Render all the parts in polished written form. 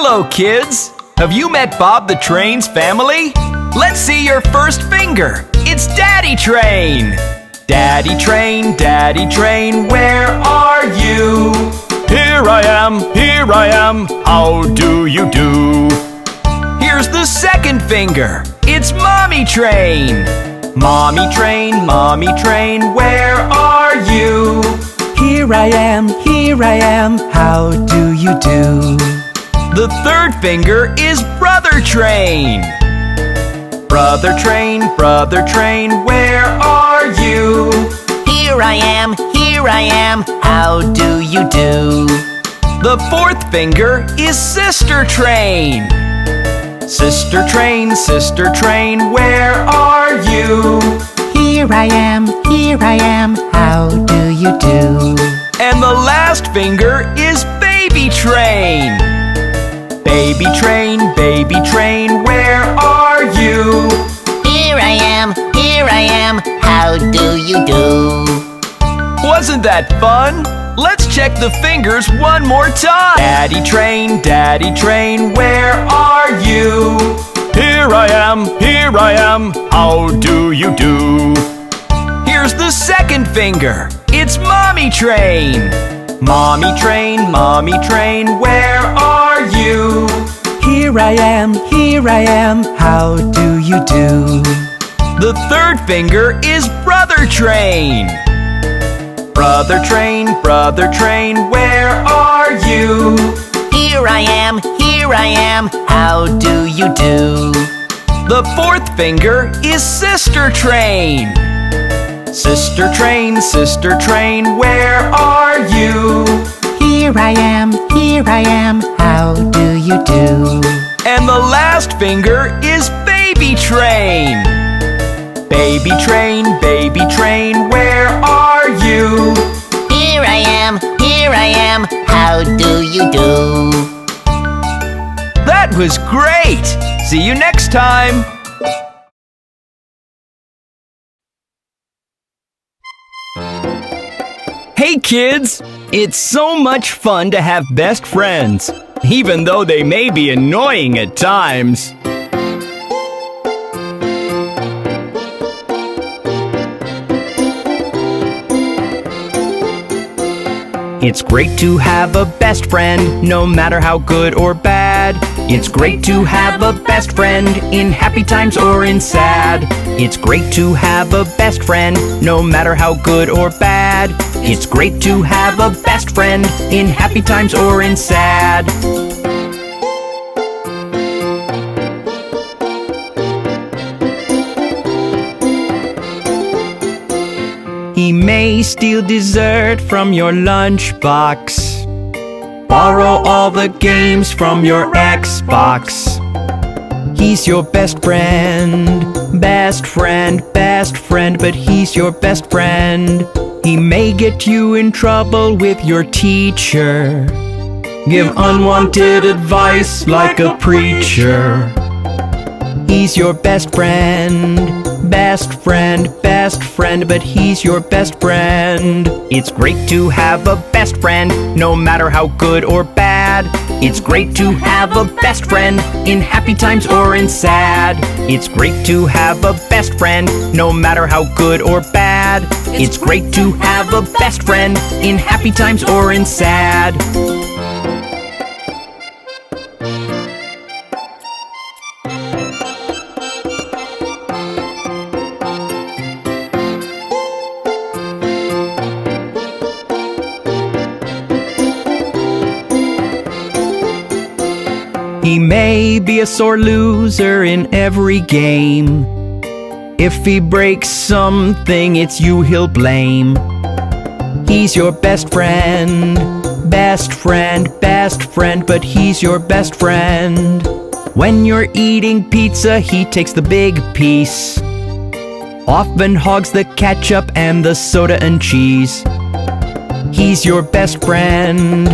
Hello, kids! Have you met Bob the Train's family? Let's see your first finger. It's Daddy Train. Daddy Train, where are you? Here I am, how do you do? Here's the second finger. It's Mommy Train. Mommy Train, where are you? Here I am, how do you do? The third finger is Brother Train. Brother Train, where are you? Here I am, how do you do? The fourth finger is Sister Train. Sister Train, where are you? Here I am, how do you do? And the last finger is Baby Train. Baby Train, where are you? Here I am, how do you do? Wasn't that fun? Let's check the fingers one more time. Daddy Train, where are you? Here I am, how do you do? Here's the second finger. It's Mommy Train. Mommy Train, where are you? Here I am, how do you do? The third finger is Brother Train. Brother Train, where are you? Here I am, how do you do? The fourth finger is Sister Train. Sister Train, where are you? Here I am, how do you do? And the last finger is Baby Train. Baby Train, where are you? Here I am, how do you do? That was great! See you next time! Hey kids! It's so much fun to have best friends, even though they may be annoying at times. It's great to have a best friend, no matter how good or bad. It's great to have a best friend, in happy times or in sad. It's great to have a best friend, no matter how good or bad. It's great to have a best friend, in happy times or in sad. He may steal dessert from your lunchbox, borrow all the games from your Xbox. He's your best friend, but he's your best friend. He may get you in trouble with your teacher, give unwanted advice like a preacher. He's your best friend, but he's your best friend. It's great to have a best friend, no matter how good or bad. It's great to have a best friend, in happy times or in sad. It's great to have a best friend, no matter how good or bad. It's great to have a best friend, in happy times or in sad. He may be a sore loser in every game. If he breaks something, it's you he'll blame. He's your best friend, but he's your best friend. When you're eating pizza, he takes the big piece, often hogs the ketchup and the soda and cheese. He's your best friend,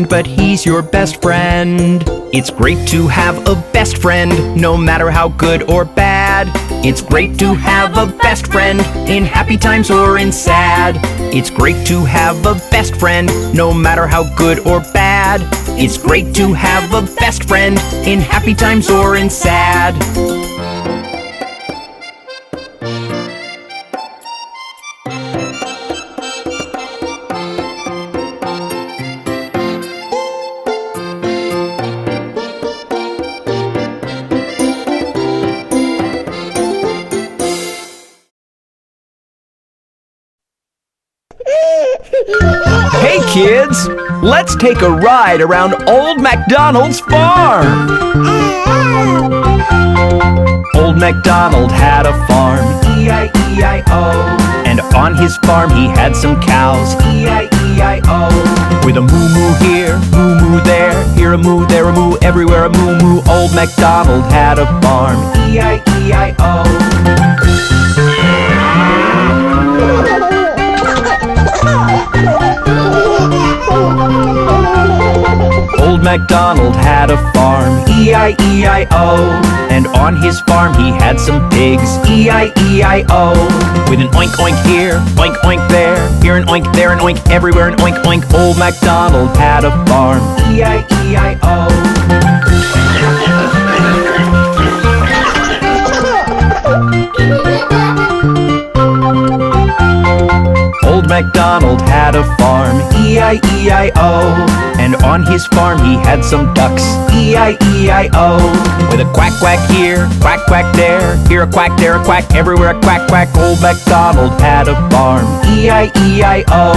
but he's your best friend. It's great to have a best friend, no matter how good or bad. It's great to have a best friend in happy times or in sad. It's great to have a best friend no matter how good or bad. It's great to have a best friend in happy times or in sad. Hey kids, let's take a ride around old MacDonald's farm. Old MacDonald had a farm, E-I-E-I-O. And on his farm he had some cows, E-I-E-I-O. With a moo-moo here, moo-moo there, here a moo, there a moo, everywhere a moo-moo. Old MacDonald had a farm, E-I-E-I-O. Old MacDonald had a farm, E-I-E-I-O. And on his farm he had some pigs, E-I-E-I-O. With an oink oink here, oink oink there, here an oink, there an oink, everywhere an oink oink. Old MacDonald had a farm, E-I-E-I-O. Old MacDonald had a farm, E-I-E-I-O. And on his farm he had some ducks, E-I-E-I-O. With a quack quack here, quack quack there, here a quack, there a quack, everywhere a quack quack. Old MacDonald had a farm, E-I-E-I-O.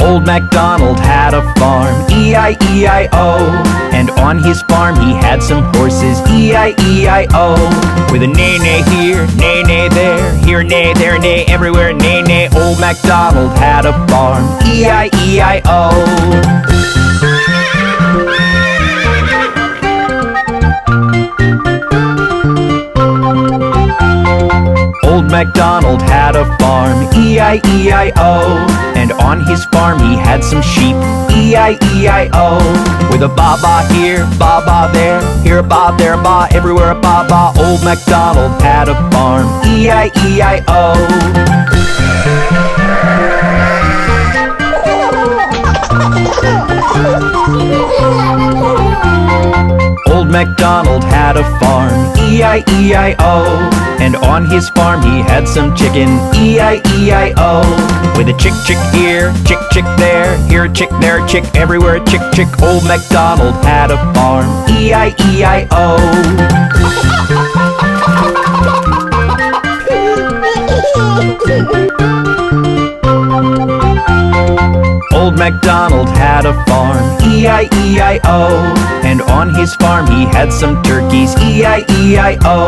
Old MacDonald had a farm, E-I-E-I-O. And on his farm he had some horses, E-I-E-I-O. With a neigh-neigh here, neigh-neigh there, here a neigh, there a neigh, everywhere a neigh-neigh. Old MacDonald had a farm, E-I-E-I-O. Old MacDonald had a farm, E-I-E-I-O. And on his farm he had some sheep, E-I-E-I-O. With a ba-ba here, ba-ba there, here a ba, there a ba, everywhere a ba-ba. Old MacDonald had a farm, E-I-E-I-O. Old MacDonald had a farm, E-I-E-I-O. And on his farm he had some chicken, E-I-E-I-O. With a chick chick here, chick chick there, here a chick, there a chick, everywhere a chick chick. Old MacDonald had a farm, E-I-E-I-O. Old MacDonald had a farm, E-I-E-I-O. And on his farm he had some turkeys, E-I-E-I-O.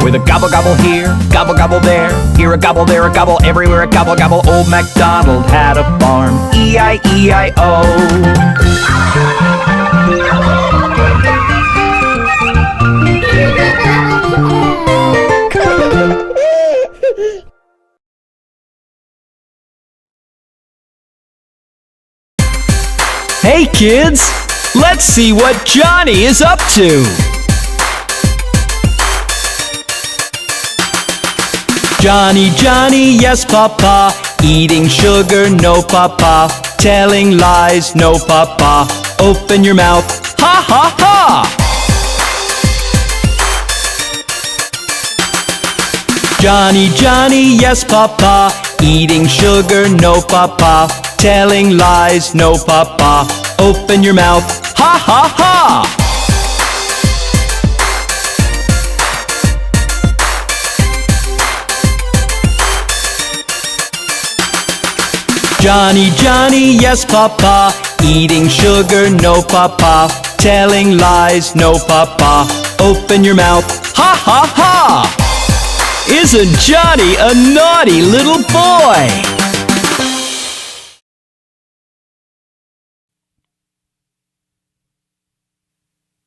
With a gobble gobble here, gobble gobble there, here a gobble, there a gobble, everywhere a gobble gobble. Old MacDonald had a farm, E-I-E-I-O. Hey kids, let's see what Johnny is up to. Johnny, Johnny, yes papa, eating sugar, no papa, telling lies, no papa, open your mouth, ha ha ha. Johnny, Johnny, yes papa, eating sugar, no papa, telling lies, no papa, open your mouth, ha ha ha. Johnny, Johnny, yes papa, eating sugar, no papa, telling lies, no papa, open your mouth, ha ha ha. Isn't Johnny a naughty little boy?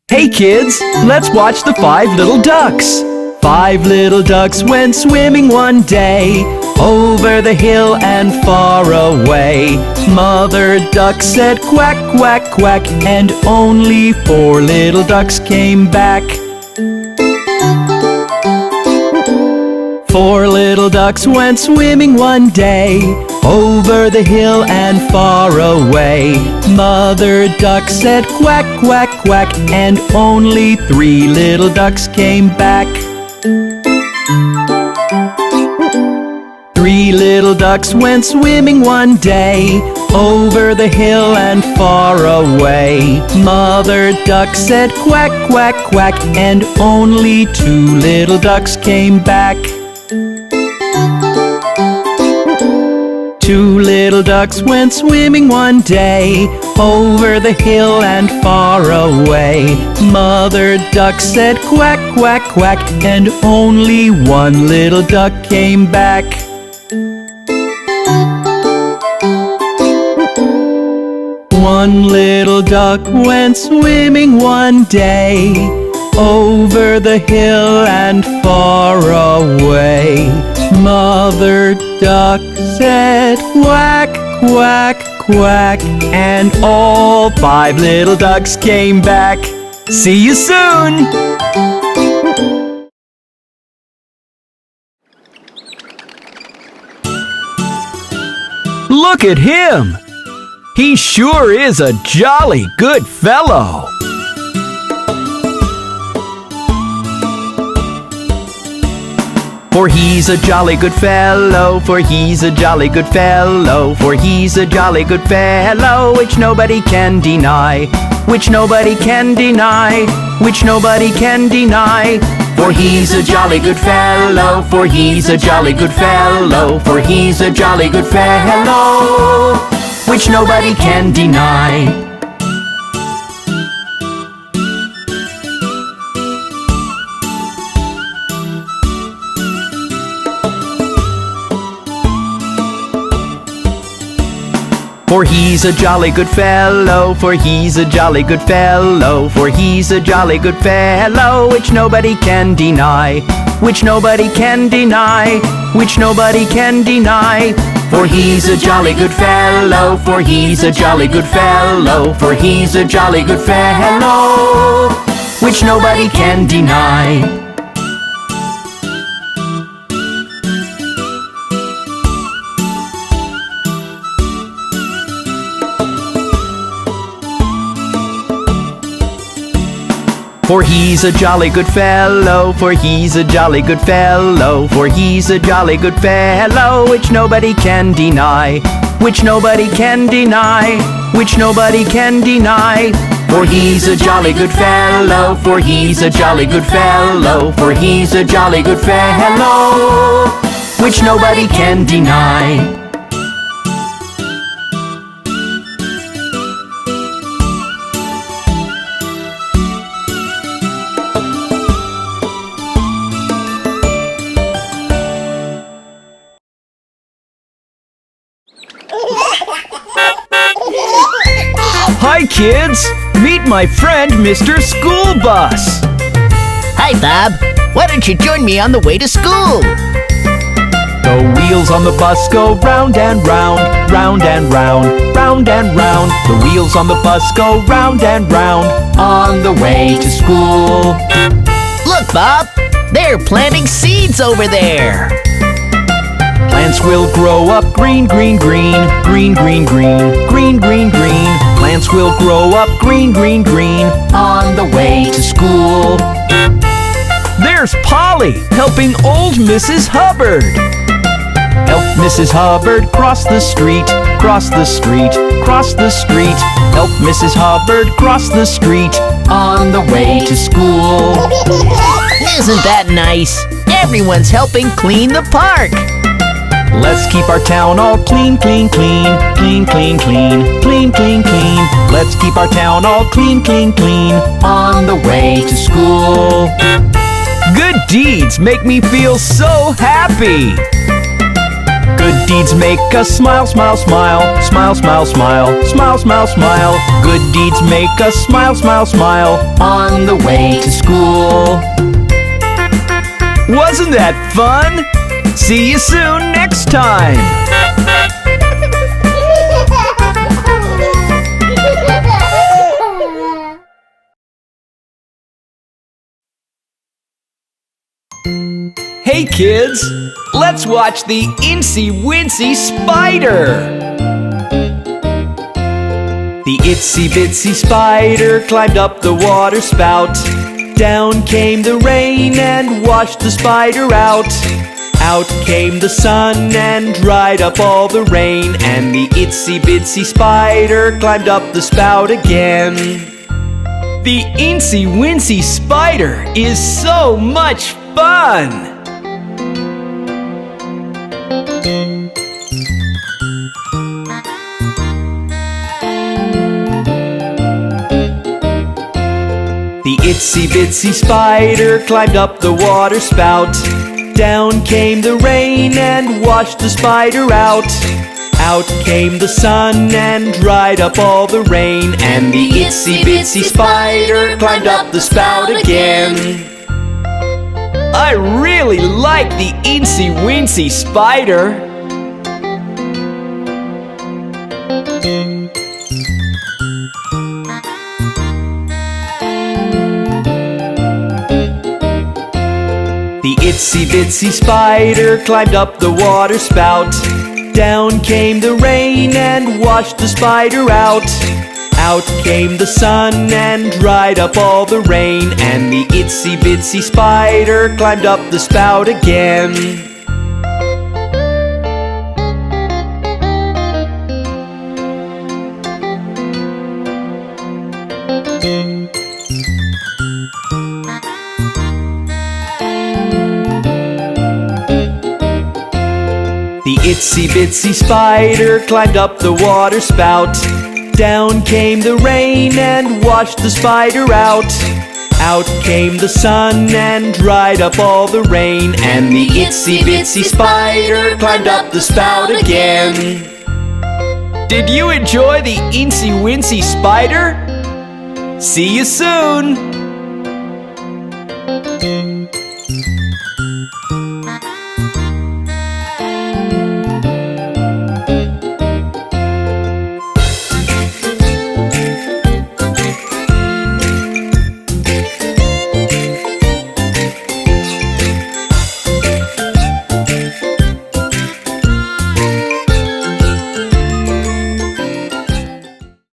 Hey kids, let's watch the 5 little ducks. 5 little ducks went swimming one day, over the hill and far away. Mother duck said quack, quack, quack, and only 4 little ducks came back. 4 little ducks went swimming one day, over the hill and far away. Mother duck said quack, quack, quack, and only 3 little ducks came back. 3 little ducks went swimming one day, over the hill and far away. Mother duck said quack, quack, quack, and only 2 little ducks came back. 2 little ducks went swimming one day, over the hill and far away. Mother duck said quack, quack, quack, and only 1 little duck came back. 1 little duck went swimming one day, over the hill and far away. Mother duck said quack, quack, quack, and all 5 little ducks came back. See you soon! Look at him! He sure is a jolly good fellow. For he's a jolly good fellow, for he's a jolly good fellow, for he's a jolly good fellow, which nobody can deny, which nobody can deny, which nobody can deny. For he's a jolly good fellow, for he's a jolly good fellow, for he's a jolly good fellow, which nobody can deny. For he's a jolly good fellow, for he's a jolly good fellow, for he's a jolly good fellow, which nobody can deny, which nobody can deny, which nobody can deny. For he's a jolly good fellow, for he's a jolly good fellow, for he's a jolly good fellow, which nobody can deny. For he's a jolly good fellow, for he's a jolly good fellow, for he's a jolly good fellow, which nobody can deny, which nobody can deny, which nobody can deny. For he's a jolly good fellow, for he's a jolly good fellow, for he's a jolly good fellow, which nobody can deny. Hi kids! Meet my friend Mr. School Bus! Hi, Bob. Why don't you join me on the way to school? The wheels on the bus go round and round, round and round, round and round. The wheels on the bus go round and round, on the way to school. Look, Bob. They're planting seeds over there. Plants will grow up green, green, green, green, green, green, green, green, green. Plants will grow up green, green, green, on the way to school. There's Polly helping old Mrs. Hubbard. Help Mrs. Hubbard cross the street, cross the street, cross the street. Help Mrs. Hubbard cross the street, on the way to school. Isn't that nice? Everyone's helping clean the park. Let's keep our town all clean, clean, clean, clean, clean, clean, clean, clean, clean. Let's keep our town all clean, clean, clean, on the way to school. Good deeds make me feel so happy. Good deeds make us smile, smile, smile, smile, smile, smile, smile, smile, smile. Good deeds make us smile, smile, smile, on the way to school. Wasn't that fun? See you soon next time! Hey kids, let's watch the Itsy spider! The itsy spider climbed up the water spout. Down came the rain and washed the spider out. Out came the sun and dried up all the rain. And the itsy spider climbed up the spout again. The Itsy spider is so much fun! The itsy spider climbed up the water spout. Down came the rain and washed the spider out. Out came the sun and dried up all the rain. And the itsy spider climbed up the spout again. I really like the Itsy spider. The itsy spider climbed up the water spout. Down came the rain and washed the spider out. Out came the sun and dried up all the rain. And the itsy spider climbed up the spout again. The itsy spider climbed up the water spout. Down came the rain and washed the spider out. Out came the sun and dried up all the rain. And the itsy spider climbed up the spout again. Did you enjoy the Itsy spider? See you soon!